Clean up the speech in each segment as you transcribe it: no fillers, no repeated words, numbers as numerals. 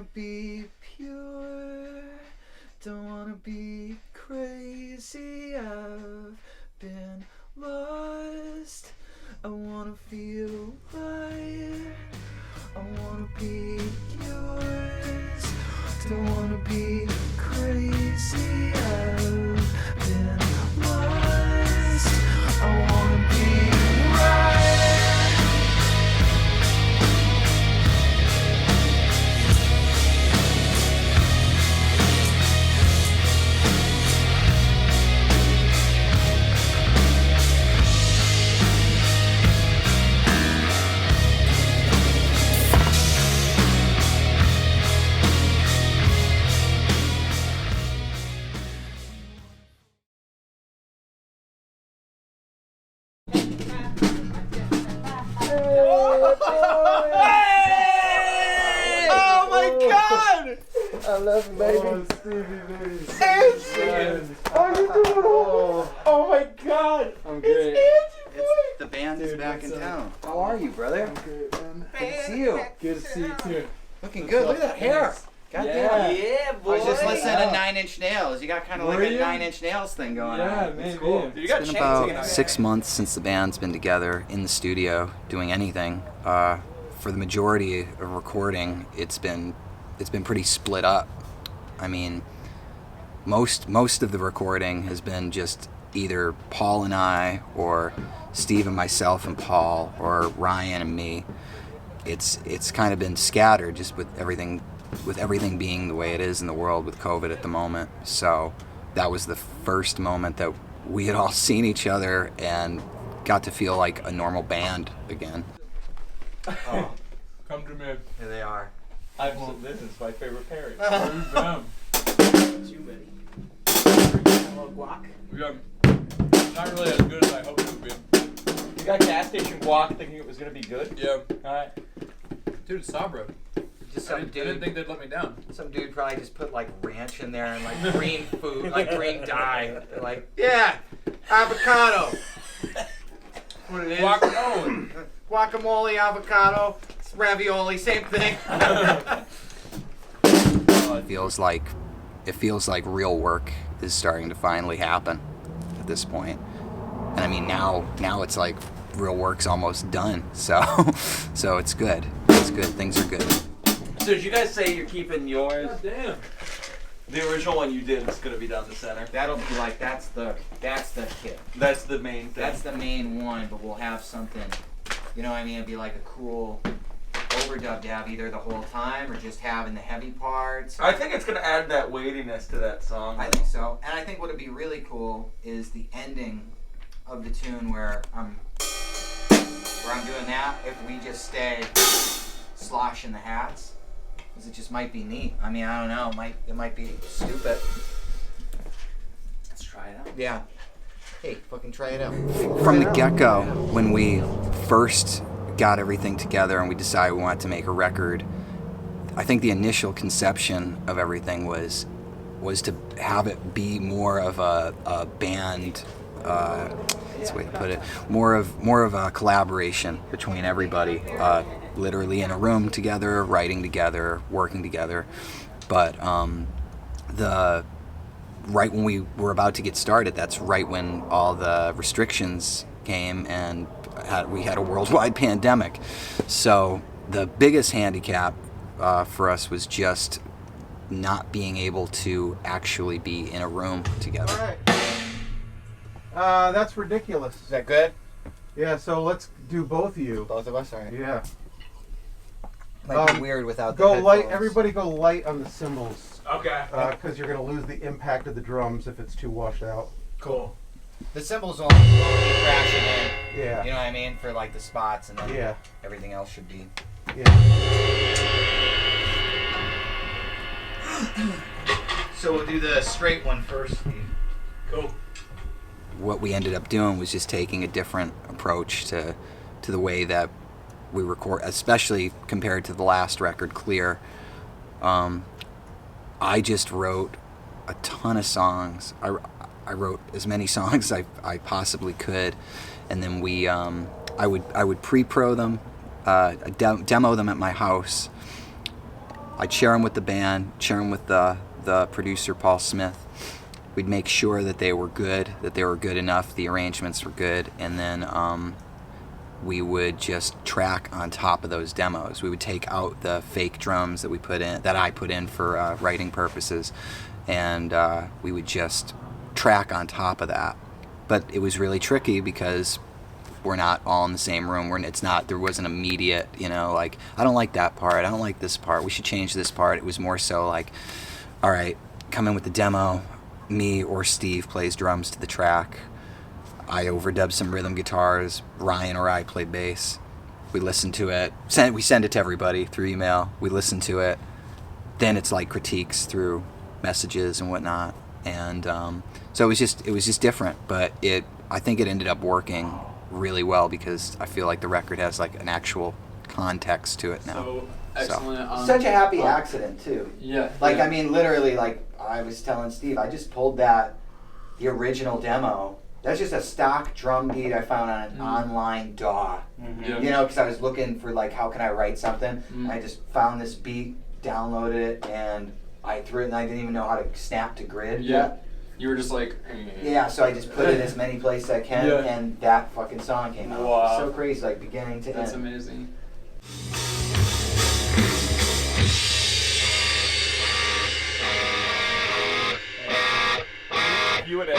wanna be pure, don't wanna be crazy. I've been lost, I wanna feel right, I wanna be yours, don't wanna be crazy. I've been lost, I wanna be right. Oh my God! I love you, baby. Oh, Stevie, baby. How you doing? Oh my God! I'm great. It's the band is back in town. How are you, brother? I'm great, man. Good to see you. Good to see you too. Looking good. Look at that hair. God damn. Yeah, I was just listening to 9 Inch Nails. You got kind of like a 9 Inch Nails thing going on. Yeah, man. It's cool. Dude, you got It's been about 6 months since the band's been together in the studio doing anything. For the majority of recording, it's been pretty split up. I mean, most of the recording has been just either Paul and I, or Steve and myself and Paul, or Ryan and me. It's kind of been scattered just with everything being the way it is in the world with COVID at the moment. So that was the first moment that we had all seen each other and got to feel like a normal band again. Oh, come to me. Here they are. This is my favorite pairing. It's you, buddy. A little guac. Yeah. Not really as good as I hoped it would be. You got gas station guac thinking it was going to be good? Yeah. Alright. Dude, Sabra. Just I some didn't dude. think they'd let me down. Some dude probably just put like ranch in there and like green food, like green dye. Like, yeah, avocado. What it is? Guacamole. Guacamole, avocado, ravioli, same thing. It feels like real work is starting to finally happen at this point. And I mean, now it's like real work's almost done. So it's good. It's good. Things are good. So did you guys say you're keeping yours? God damn. The original one you did is going to be down the center. That'll be like that's the kit. That's the main thing. That's the main one, but we'll have something. You know what I mean? It'd be like a cool overdub to have either the whole time or just having the heavy parts. I think it's going to add that weightiness to that song. I think so. And I think what would be really cool is the ending of the tune where I'm doing that. If we just stay sloshing the hats, because it just might be neat. I mean, I don't know. It might be stupid. Let's try it out. Yeah. Hey, fucking try it out. From the get-go, when we first got everything together and we decided we wanted to make a record, I think the initial conception of everything was to have it be more of a band. That's the way to put it. More of a collaboration between everybody, literally in a room together, writing together, working together. But right when we were about to get started, that's right when all the restrictions came and we had a worldwide pandemic. So the biggest handicap for us was just not being able to actually be in a room together. All right. That's ridiculous. Is that good? Yeah, so let's do both of you. Both of us? All right. Yeah. Might be weird without the Go light. headphones. Everybody go light on the cymbals. Okay. Because you're going to lose the impact of the drums if it's too washed out. Cool. The cymbals will only be crashing in. Yeah. You know what I mean? For like the spots, and then Yeah. everything else should be. Yeah. So we'll do the straight one first, Steve. Cool. What we ended up doing was just taking a different approach to the way that we record, especially compared to the last record, Clear. I just wrote a ton of songs. I wrote as many songs as I possibly could, and then I would pre-pro them, demo them at my house. I'd share them with the band, share them with the producer Paul Smith. We'd make sure that they were good enough, the arrangements were good, and then we would just track on top of those demos. We would take out the fake drums that I put in for writing purposes, and we would just track on top of that. But it was really tricky because we're not all in the same room. There wasn't immediate, like, I don't like that part, I don't like this part, we should change this part. It was more so like, all right, come in with the demo, me or Steve plays drums to the track, I overdub some rhythm guitars, Ryan or I play bass, we listen to it, we send it to everybody through email, we listen to it, then it's like critiques through messages and whatnot, and so it was just different, but I think it ended up working really well because I feel like the record has like an actual context to it now. So excellent. Such a happy accident too. Yeah. Like, yeah. I mean, literally, like I was telling Steve, I just pulled the original demo. That's just a stock drum beat I found on an online DAW. Yeah. Because I was looking for like, how can I write something? I just found this beat, downloaded it, and I threw it, and I didn't even know how to snap to grid yet. You were just like, Yeah, so I just put it as many places as I can, and that fucking song came out. Wow. So crazy, like beginning to That's end. amazing. You would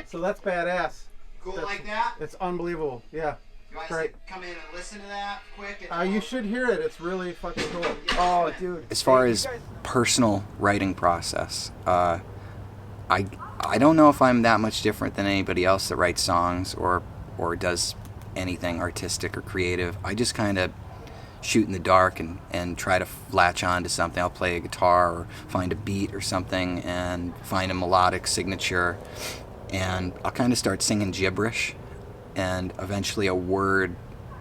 So that's badass. Cool That's- like that? It's unbelievable. Yeah. You want us Great. to come in and listen to that quick? And You should hear it. It's really fucking cool. Oh, dude. As far as personal writing process, I don't know if I'm that much different than anybody else that writes songs or does anything artistic or creative. I just kind of shoot in the dark and try to latch on to something. I'll play a guitar or find a beat or something and find a melodic signature, and I'll kind of start singing gibberish, and eventually a word,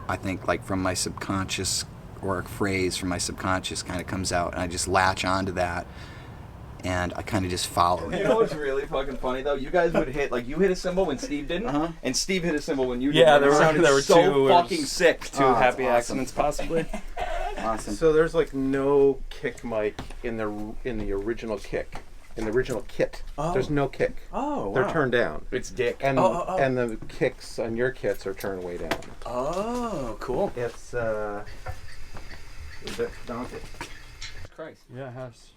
I think, like from my subconscious, or a phrase from my subconscious kind of comes out, and I just latch onto that, and I kind of just follow You it. know what's really fucking funny though? You guys would hit, like, you hit a cymbal when Steve didn't, and Steve hit a cymbal when you didn't. Yeah, and there it were sounded two. so fucking sick. Two Oh, happy that's accidents, possibly. Awesome. So there's like no kick mic in the original kick. In the original kit, there's no kick. Oh, wow. They're turned down, It's Dick. and oh. and the kicks on your kits are turned way down. Oh, cool. It's a bit daunting. Christ. Yeah, it has.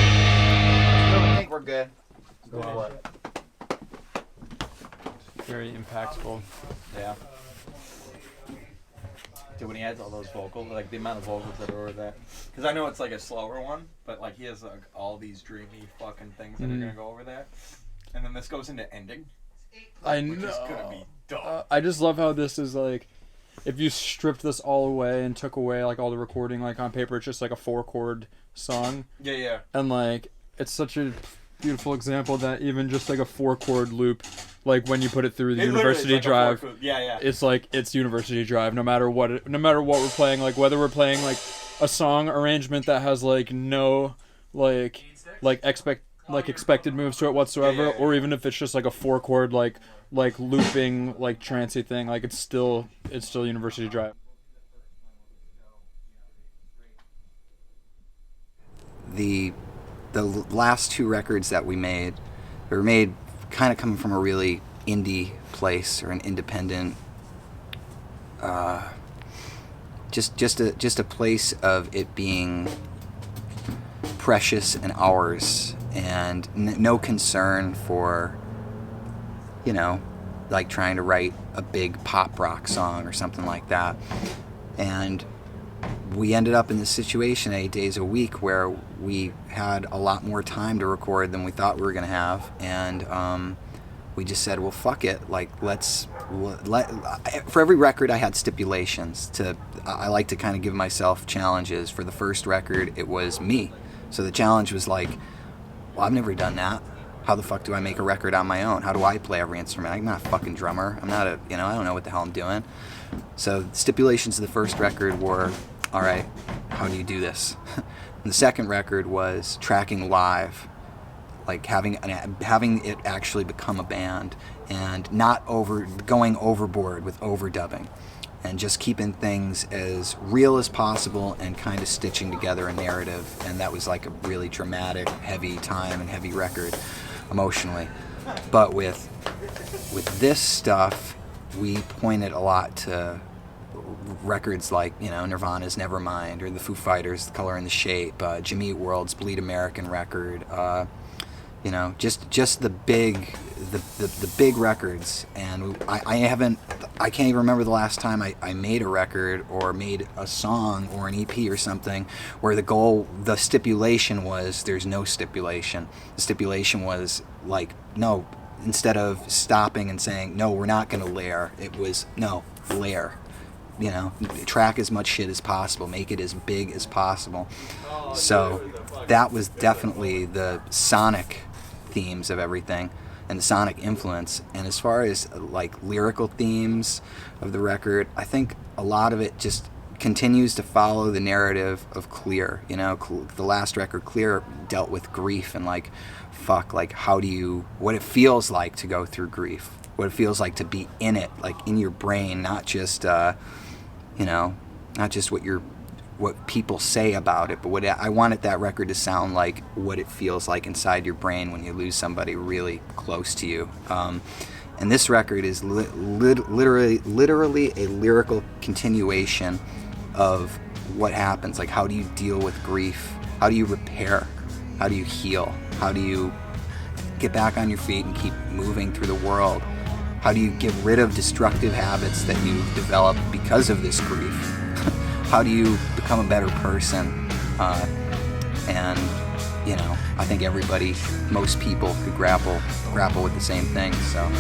I think we're good. Go for it. very impactful. Yeah. Dude, when he adds all those vocals, like the amount of vocals that are over that, because I know it's like a slower one, but like he has like all these dreamy fucking things that are gonna go over there, and then this goes into ending. I Which know. is gonna be dope. I just love how this is like, if you stripped this all away and took away like all the recording, like on paper, it's just like a 4-chord song. Yeah. And like, it's such a beautiful example that even just like a 4-chord loop, like when you put it through the University Drive, it's University Drive. No matter what we're playing, like whether we're playing like a song arrangement that has like no expected moves to it whatsoever, or even if it's just like a 4-chord like looping like trancey thing, like it's still University Drive. The last 2 records that we made, they were made kind of coming from a really indie place, or an independent, just a place of it being precious and ours, and no concern for, like trying to write a big pop rock song or something like that. And we ended up in this situation 8 days a week where we had a lot more time to record than we thought we were going to have, and we just said, well, fuck it, like for every record I had stipulations. I like to kind of give myself challenges. For the first record, it was me, so the challenge was like, well, I've never done that. How the fuck do I make a record on my own? How do I play every instrument? I'm not a fucking drummer. I'm not I don't know what the hell I'm doing. So the stipulations of the first record were, all right, how do you do this? And the second record was tracking live, like having it actually become a band, and not going overboard with overdubbing, and just keeping things as real as possible and kind of stitching together a narrative. And that was like a really dramatic, heavy time and heavy record emotionally. But with this stuff, we pointed a lot to records like, Nirvana's Nevermind, or the Foo Fighters' The Color and the Shape, Jimmy Eat World's Bleed American record, just the big records. And I can't even remember the last time I made a record or made a song or an EP or something where the stipulation was there's no stipulation. The stipulation was like, no, instead of stopping and saying, no, we're not going to layer, it was, no, layer. Track as much shit as possible, make it as big as possible. So that was definitely the sonic themes of everything, and the sonic influence. And as far as like lyrical themes of the record, I think a lot of it just continues to follow the narrative of Clear. The last record, Clear, dealt with grief and like what it feels like to go through grief, what it feels like to be in it, like in your brain, not just not just what people say about it, but I wanted that record to sound like what it feels like inside your brain when you lose somebody really close to you. And this record is literally a lyrical continuation of what happens. Like, how do you deal with grief? How do you repair? How do you heal? How do you get back on your feet and keep moving through the world? How do you get rid of destructive habits that you've developed because of this grief? How do you become a better person? And I think most people could grapple with the same thing. So.